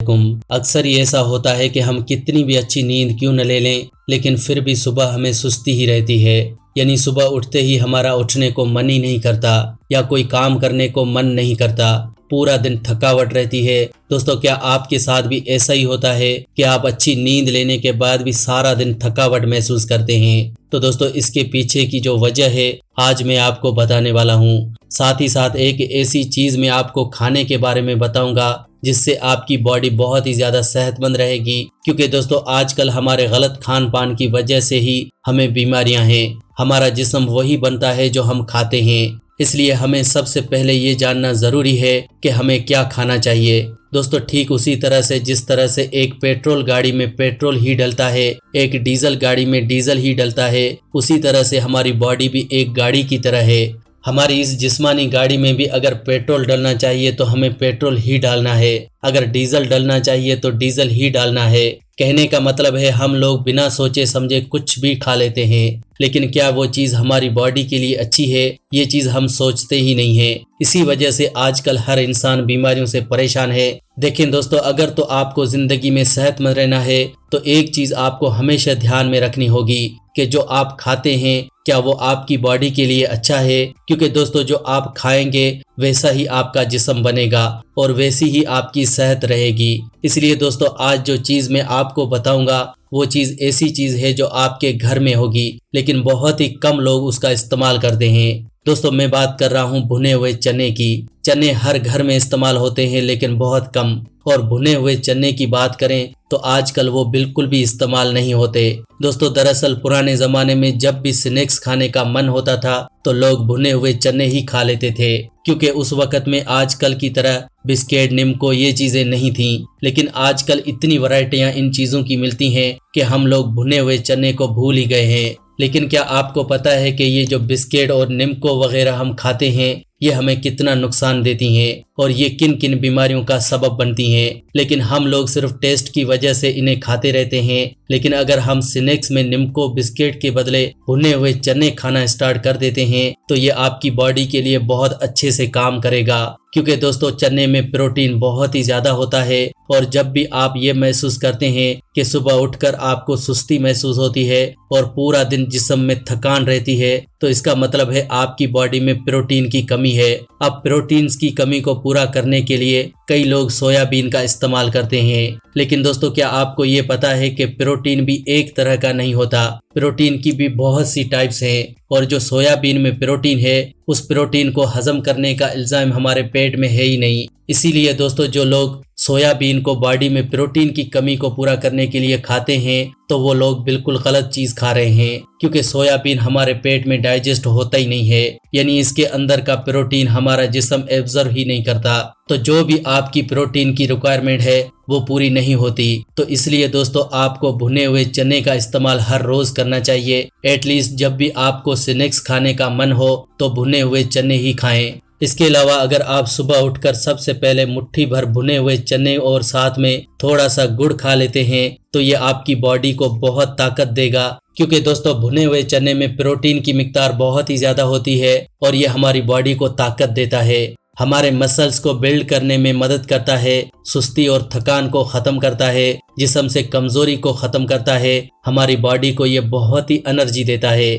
वालेकुम। अक्सर ही ऐसा होता है कि हम कितनी भी अच्छी नींद क्यों न ले लें, लेकिन फिर भी सुबह हमें सुस्ती ही रहती है। यानी सुबह उठते ही हमारा उठने को मन ही नहीं करता या कोई काम करने को मन नहीं करता, पूरा दिन थकावट रहती है। दोस्तों, क्या आपके साथ भी ऐसा ही होता है कि आप अच्छी नींद लेने के बाद भी सारा दिन थकावट महसूस करते हैं? तो दोस्तों, इसके पीछे की जो वजह है आज मैं आपको बताने वाला हूँ। साथ ही साथ एक ऐसी चीज मैं आपको खाने के बारे में बताऊंगा जिससे आपकी बॉडी बहुत ही ज्यादा सेहतमंद रहेगी। क्योंकि दोस्तों, आजकल हमारे गलत खान पान की वजह से ही हमें बीमारियां हैं। हमारा जिस्म वही बनता है जो हम खाते हैं, इसलिए हमें सबसे पहले ये जानना जरूरी है कि हमें क्या खाना चाहिए। दोस्तों, ठीक उसी तरह से जिस तरह से एक पेट्रोल गाड़ी में पेट्रोल ही डलता है, एक डीजल गाड़ी में डीजल ही डलता है, उसी तरह से हमारी बॉडी भी एक गाड़ी की तरह है। हमारी इस जिस्मानी गाड़ी में भी अगर पेट्रोल डलना चाहिए तो हमें पेट्रोल ही डालना है, अगर डीजल डलना चाहिए तो डीजल ही डालना है। कहने का मतलब है हम लोग बिना सोचे समझे कुछ भी खा लेते हैं, लेकिन क्या वो चीज़ हमारी बॉडी के लिए अच्छी है, ये चीज़ हम सोचते ही नहीं है। इसी वजह से आजकल हर इंसान बीमारियों से परेशान है। देखें दोस्तों, अगर तो आपको जिंदगी में सेहतमंद रहना है तो एक चीज़ आपको हमेशा ध्यान में रखनी होगी कि जो आप खाते हैं क्या वो आपकी बॉडी के लिए अच्छा है। क्योंकि दोस्तों, जो आप खाएंगे वैसा ही आपका जिस्म बनेगा और वैसी ही आपकी सेहत रहेगी। इसलिए दोस्तों, आज जो चीज़ मैं आपको बताऊंगा वो चीज़ ऐसी चीज़ है जो आपके घर में होगी, लेकिन बहुत ही कम लोग उसका इस्तेमाल करते हैं। दोस्तों, मैं बात कर रहा हूँ भुने हुए चने की। चने हर घर में इस्तेमाल होते हैं लेकिन बहुत कम, और भुने हुए चने की बात करें तो आजकल वो बिल्कुल भी इस्तेमाल नहीं होते। दोस्तों, दरअसल पुराने ज़माने में जब भी स्नैक्स खाने का मन होता था तो लोग भुने हुए चने ही खा लेते थे, क्योंकि उस वक़्त में आजकल की तरह बिस्किट, निम्को ये चीज़ें नहीं थीं। लेकिन आजकल इतनी वैरायटियाँ इन चीज़ों की मिलती हैं कि हम लोग भुने हुए चने को भूल ही गए हैं। लेकिन क्या आपको पता है कि ये जो बिस्किट और निम्को वगैरह हम खाते हैं ये हमें कितना नुकसान देती हैं और ये किन किन बीमारियों का सबब बनती हैं? लेकिन हम लोग सिर्फ टेस्ट की वजह से इन्हें खाते रहते हैं। लेकिन अगर हम स्नैक्स में निम्को बिस्किट के बदले भुने हुए चने खाना स्टार्ट कर देते हैं तो ये आपकी बॉडी के लिए बहुत अच्छे से काम करेगा। क्योंकि दोस्तों, चने में प्रोटीन बहुत ही ज्यादा होता है, और जब भी आप ये महसूस करते हैं कि सुबह उठकर आपको सुस्ती महसूस होती है और पूरा दिन जिस्म में थकान रहती है, तो इसका मतलब है आपकी बॉडी में प्रोटीन की कमी है। अब प्रोटीन्स की कमी को पूरा करने के लिए कई लोग सोयाबीन का इस्तेमाल करते हैं। लेकिन दोस्तों, क्या आपको ये पता है कि प्रोटीन भी एक तरह का नहीं होता? प्रोटीन की भी बहुत सी टाइप्स हैं, और जो सोयाबीन में प्रोटीन है उस प्रोटीन को हजम करने का इल्जाम हमारे पेट में है ही नहीं। इसीलिए दोस्तों, जो लोग सोयाबीन को बॉडी में प्रोटीन की कमी को पूरा करने के लिए खाते हैं तो वो लोग बिल्कुल गलत चीज खा रहे हैं, क्योंकि सोयाबीन हमारे पेट में डाइजेस्ट होता ही नहीं है। यानी इसके अंदर का प्रोटीन हमारा जिस्म एब्जॉर्ब ही नहीं करता, तो जो भी आपकी प्रोटीन की रिक्वायरमेंट है वो पूरी नहीं होती। तो इसलिए दोस्तों, आपको भुने हुए चने का इस्तेमाल हर रोज करना चाहिए। एटलीस्ट जब भी आपको स्नैक्स खाने का मन हो तो भुने हुए चने ही खाएं। इसके अलावा अगर आप सुबह उठकर सबसे पहले मुट्ठी भर भुने हुए चने और साथ में थोड़ा सा गुड़ खा लेते हैं तो ये आपकी बॉडी को बहुत ताकत देगा। क्योंकि दोस्तों, भुने हुए चने में प्रोटीन की मिकदार बहुत ही ज्यादा होती है और ये हमारी बॉडी को ताकत देता है, हमारे मसल्स को बिल्ड करने में मदद करता है, सुस्ती और थकान को खत्म करता है, जिस्म से कमजोरी को खत्म करता है, हमारी बॉडी को ये बहुत ही एनर्जी देता है।